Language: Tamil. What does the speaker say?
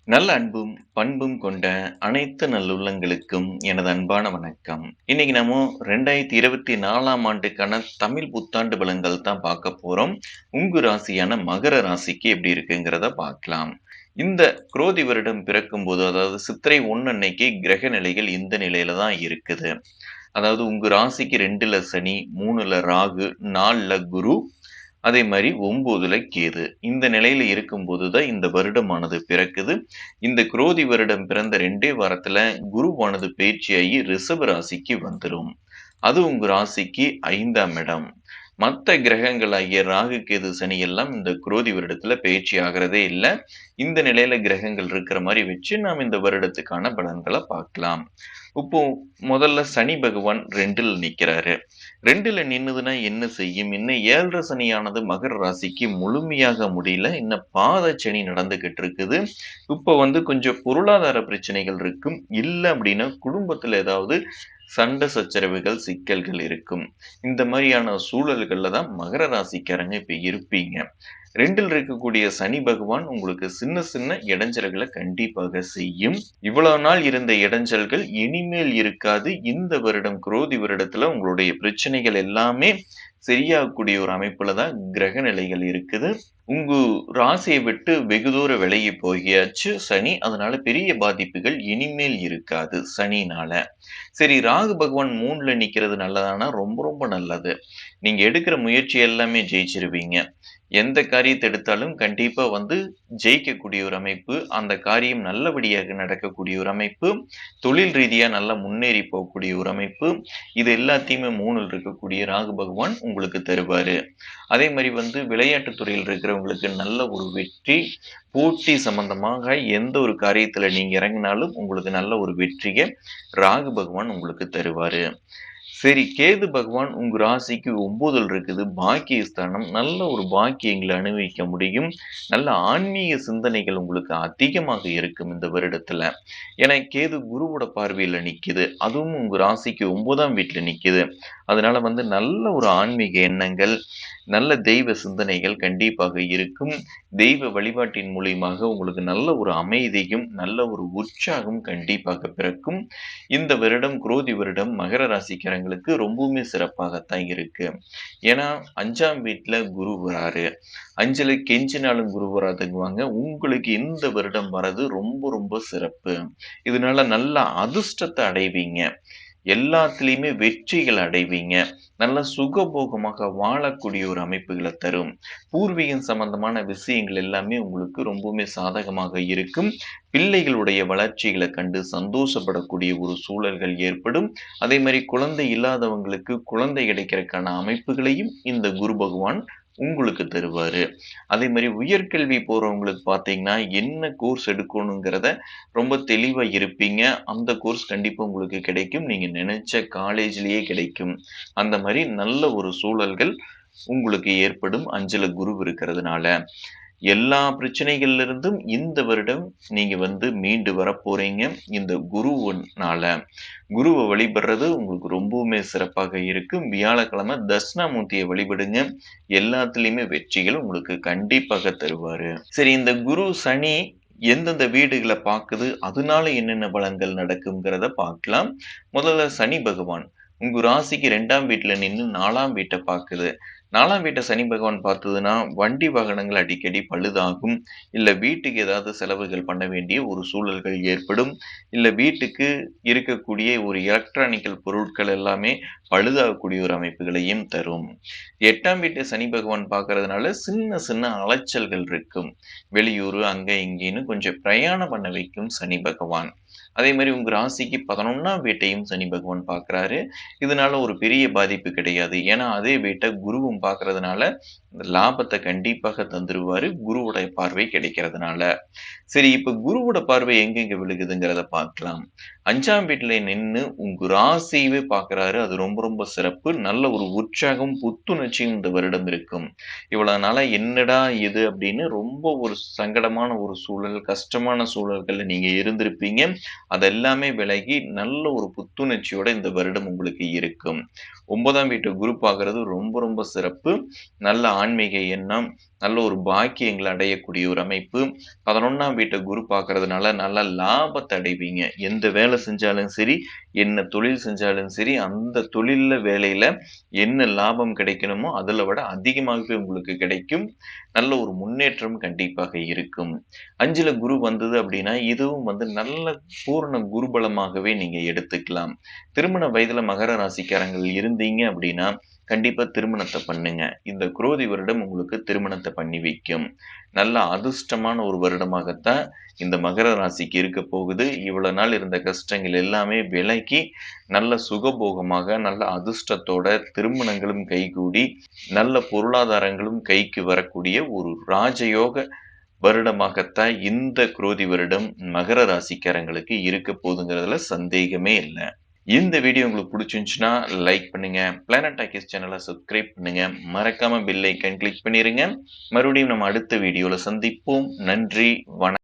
நல்ல அன்பும், பண்பும் கொண்ட அனைத்து நல்லுள்ளங்களுக்கும் எனது அன்பான வணக்கம். இன்னைக்கு நாம 2024ஆம் ஆண்டுக்கான தமிழ் புத்தாண்டு பலன்கள் தான் பார்க்க போறோம். உங்க ராசியான மகர ராசிக்கு எப்படி இருக்குங்கிறத பார்க்கலாம். இந்த குரோதி வருடம் பிறக்கும்போது, அதாவது சித்திரை 1 அன்னைக்கு கிரக நிலைகள் இந்த நிலையில தான் இருக்குது. அதாவது உங்க ராசிக்கு 2ல சனி, 3ல ராகு, 4ல குரு, அதே மாரி 9ல கேது. இந்த நிலையில இருக்கும்போது தான் இந்த வருடமானது பிறக்குது. இந்த குரோதி வருடம் பிறந்த 2டே வாரத்துல குருவானது பெயர்ச்சியாகி ரிஷப ராசிக்கு வந்துரும். அது உங்க ராசிக்கு 5ஆம் இடம். மத்த கிரகங்களாகிய ராகு, கேது, சனி எல்லாம் இந்த குரோதி வருடத்துல பெயர்ச்சி ஆகுறதே இல்ல. இந்த நிலையில கிரகங்கள் இருக்கிற மாரி வச்சு நாம் இந்த வருடத்துக்கான பலன்கள பார்க்கலாம். இப்போ முதல்ல சனி பகவான் 2ல் நிக்கிறாரு. 2ல நின்னதுன்னா என்ன செய்யும்? இன்னும் 7 சனியானது மகர ராசிக்கு முழுமையாக முடியல. இன்னும் பாத சனி நடந்துகிட்டு இருக்குது. இப்ப கொஞ்சம் பொருளாதார பிரச்சனைகள் இருக்கும். இல்ல அப்படின்னா குடும்பத்துல ஏதாவது சண்டை சச்சரவுகள், சிக்கல்கள் இருக்கும். இந்த மாதிரியான சூழல்கள்ல தான் மகர ராசிக்காரங்க இப்ப இருப்பீங்க. 2ல் இருக்கக்கூடிய சனி பகவான் உங்களுக்கு சின்ன சின்ன இடைஞ்சல்கள கண்டிப்பாக செய்யும். இவ்வளவு நாள் இருந்த இடைஞ்சல்கள் இனிமேல் இருக்காது. இந்த வருடம் குரோதி வருடத்துல உங்களுடைய பிரச்சனைகள் எல்லாமே சரியாகக்கூடிய ஒரு அமைப்புல தான் கிரக நிலைகள் இருக்குது. உங்க ராசியை விட்டு வெகு தூரம் விலகி போகியாச்சு சனி. அதனால பெரிய பாதிப்புகள் இனிமேல் இருக்காது சனினால. சரி, ராகு பகவான் 3ல நிக்கிறது நல்லதானா? ரொம்ப ரொம்ப நல்லது. நீங்க எடுக்கிற முயற்சி எல்லாமே ஜெயிச்சிருவீங்க. எந்த காரியத்த எடுத்தாலும் கண்டிப்பா ஜெயிக்கக்கூடிய ஒரு அமைப்பு. அந்த காரியம் நல்லபடியாக நடக்கக்கூடிய ஒரு அமைப்பு. தொழில் ரீதியா நல்லா முன்னேறி போகக்கூடிய ஒரு அமைப்பு. இது எல்லாத்தையுமே 3ல் இருக்கக்கூடிய ராகு பகவான் உங்களுக்கு தருவாரு. அதே மாரி விளையாட்டுத் துறையில் இருக்கிறவங்களுக்கு நல்ல ஒரு வெற்றி. போட்டி சம்பந்தமாக எந்த ஒரு காரியத்துல நீங்க இறங்கினாலும் உங்களுக்கு நல்ல ஒரு வெற்றிய ராகு பகவான் உங்களுக்கு தருவாரு. சரி, கேது பகவான் உங்க ராசிக்கு 9ல் இருக்குது. பாக்கியஸ்தானம். நல்ல ஒரு பாக்கியங்கள அனுபவிக்க முடியும். நல்ல ஆன்மீக சிந்தனைகள் உங்களுக்கு அதிகமாக இருக்கும் இந்த வருடத்துல. ஏன்னா கேது குருவோட பார்வையில நிக்குது. அதுவும் உங்க ராசிக்கு 9ஆம் வீட்ல நிக்குது. அதனால நல்ல ஒரு ஆன்மீக எண்ணங்கள், நல்ல தெய்வ சிந்தனைகள் கண்டிப்பாக இருக்கும். தெய்வ வழிபாட்டின் மூலியமாக உங்களுக்கு நல்ல ஒரு அமைதியும், நல்ல ஒரு உற்சாகம் கண்டிப்பாக பிறக்கும். இந்த வருடம் குரோதி வருடம் மகர ராசிக்காரங்களுக்கு ரொம்பவுமே சிறப்பாகத்தான் இருக்கு. ஏன்னா 5ஆம் வீட்ல குரு வராரு. 5ல கெஞ்சினாலும் குரு வராதுங்குவாங்க. உங்களுக்கு இந்த வருடம் வர்றது ரொம்ப ரொம்ப சிறப்பு. இதனால நல்ல அதிர்ஷ்டத்த அடைவீங்க. எல்லாத்துலயுமே வெற்றிகள் அடைவீங்க. நல்ல சுகபோகமாக வாழக்கூடிய ஒரு அமைப்புகள தரும். பூர்வீகம் சம்பந்தமான விஷயங்கள் எல்லாமே உங்களுக்கு ரொம்பவுமே சாதகமாக இருக்கும். பிள்ளைகளுடைய வளர்ச்சிகள கண்டு சந்தோஷப்படக்கூடிய ஒரு சூழல்கள் ஏற்படும். அதே மாரி குழந்தை இல்லாதவங்களுக்கு குழந்தை கிடைக்கிறதுக்கான அமைப்புகளையும் இந்த குரு பகவான் உங்களுக்கு தருவாரு. அதே மாரி உயர்கல்வி போறவங்களுக்கு பார்த்தீங்கன்னா, என்ன கோர்ஸ் எடுக்கணுங்கிறத ரொம்ப தெளிவா இருப்பீங்க. அந்த கோர்ஸ் கண்டிப்பா உங்களுக்கு கிடைக்கும். நீங்க நினைச்ச காலேஜ்லயே கிடைக்கும். அந்த மாரி நல்ல ஒரு சூழல்கள் உங்களுக்கு ஏற்படும் 5ல குரு இருக்கிறதுனால. எல்லா பிரச்சனைகள்ல இருந்தும் இந்த வருடம் நீங்க மீண்டு வரப்போறீங்க. இந்த குருவுனால. குருவ வழிபடுறது உங்களுக்கு ரொம்பவுமே சிறப்பாக இருக்கும். வியாழக்கிழமை தட்சிணாமூர்த்திய வழிபடுங்க. எல்லாத்துலயுமே வெற்றிகள் உங்களுக்கு கண்டிப்பாக தருவாரு. சரி, இந்த குரு, சனி எந்தெந்த வீடுகள பாக்குது, அதனால என்னென்ன பலன்கள் நடக்கும்ங்கிறத பார்க்கலாம். முதல்ல சனி பகவான் உங்க ராசிக்கு 2ஆம் வீட்ல நின்னு 4ஆம் வீட்ட பாக்குது. 4ஆம் வீட்ட சனி பகவான் பார்த்ததுன்னா, வண்டி வாகனங்கள் அடிக்கடி பழுதாகும். இல்ல வீட்டுக்கு ஏதாவது செலவுகள் பண்ண வேண்டிய ஒரு சூழல்கள் ஏற்படும். இல்ல வீட்டுக்கு இருக்கக்கூடிய ஒரு எலக்ட்ரானிக்கல் பொருட்கள் எல்லாமே பழுதாகக்கூடிய ஒரு அமைப்புகளையும் தரும். 8ஆம் வீட்ட சனி பகவான் பார்க்கறதுனால சின்ன சின்ன அலைச்சல்கள் இருக்கும். வெளியூரு அங்க இங்கேன்னு கொஞ்சம் பிரயாணம் பண்ண வைக்கும் சனி பகவான். அதே மாரி உங்க ராசிக்கு 11ஆம் வீட்டையும் சனி பகவான் பார்க்கிறாரு. இதனால ஒரு பெரிய பாதிப்பு கிடையாது. ஏன்னா அதே வீட்ட குருவும் பார்க்கறதுனால லாபத்த கண்டிப்பாக தந்துருவாரு. குருவுடைய பார்வை கிடைக்கிறதுனால. சரி, இப்ப குருவோட பார்வை எங்கெங்க விழுகுதுங்கிறத பார்க்கலாம். 5ஆம் வீட்ல நின்னு உங்க ராசியவே பார்க்கிறாரு. அது ரொம்ப ரொம்ப சிறப்பு. நல்ல ஒரு உற்சாகம், புத்துணர்ச்சியும் இந்த வருடம் இருக்கும். இவ்வளவு நாளா என்னடா இது அப்படின்னு ரொம்ப ஒரு சங்கடமான ஒரு சூழல், கஷ்டமான சூழல்கள்ல நீங்க இருந்திருப்பீங்க. அதெல்லாமே விலகி நல்ல ஒரு புத்துணர்ச்சியோட இந்த வருடம் உங்களுக்கு இருக்கும். 9ஆம் வீட்ட குரு பார்க்கிறது ரொம்ப ரொம்ப சிறப்பு. நல்ல ஆன்மீக எண்ணம், நல்ல ஒரு பாக்கியங்கள அடையக்கூடிய ஒரு அமைப்பு. 11ஆம் வீட்ட குரு பார்க்கறதுனால நல்ல லாபத்த அடைவீங்க. எந்த வேலை செஞ்சாலும் சரி, என்ன தொழில் செஞ்சாலும் சரி, அந்த தொழில்ல வேலையில என்ன லாபம் கிடைக்கணுமோ, அதுல விட அதிகமாகவே உங்களுக்கு கிடைக்கும். நல்ல ஒரு முன்னேற்றம் கண்டிப்பாக இருக்கும். 5ல குரு வந்தது அப்படின்னா, இதுவும் நல்ல பூரண குருபலமாகவே நீங்க எடுத்துக்கலாம். திருமண வயதுல மகர ராசிக்காரங்கள் இருந்தீங்க அப்படின்னா, கண்டிப்பா திருமணத்த பண்ணுங்க. இந்த குரோதி வருடம் உங்களுக்கு திருமணத்த பண்ணி வைக்கும். நல்ல அதிர்ஷ்டமான ஒரு வருடமாகத்தான் இந்த மகர ராசிக்கு இருக்க போகுது. இவ்வளவு நாள் இருந்த கஷ்டங்கள் எல்லாமே விலகி, நல்ல சுகபோகமாக, நல்ல அதிர்ஷ்டத்தோட திருமணங்களும் கைகூடி, நல்ல பொருளாதாரங்களும் கைக்கு வரக்கூடிய ஒரு ராஜயோக வருடமாகத்தான் இந்த குரோதி வருடம் மகர ராசிக்காரங்களுக்கு இருக்க போதுங்கிறதுல சந்தேகமே இல்ல. இந்த வீடியோ உங்களுக்கு பிடிச்சிருந்துச்சுன்னா லைக் பண்ணுங்க. பிளானட் டாக்கீஸ் சேனலை சப்ஸ்கிரைப் பண்ணுங்க. மறக்காம பெல் ஐக்கான் கிளிக் பண்ணிருங்க. மறுபடியும் நம்ம அடுத்த வீடியோல சந்திப்போம். நன்றி, வணக்கம்.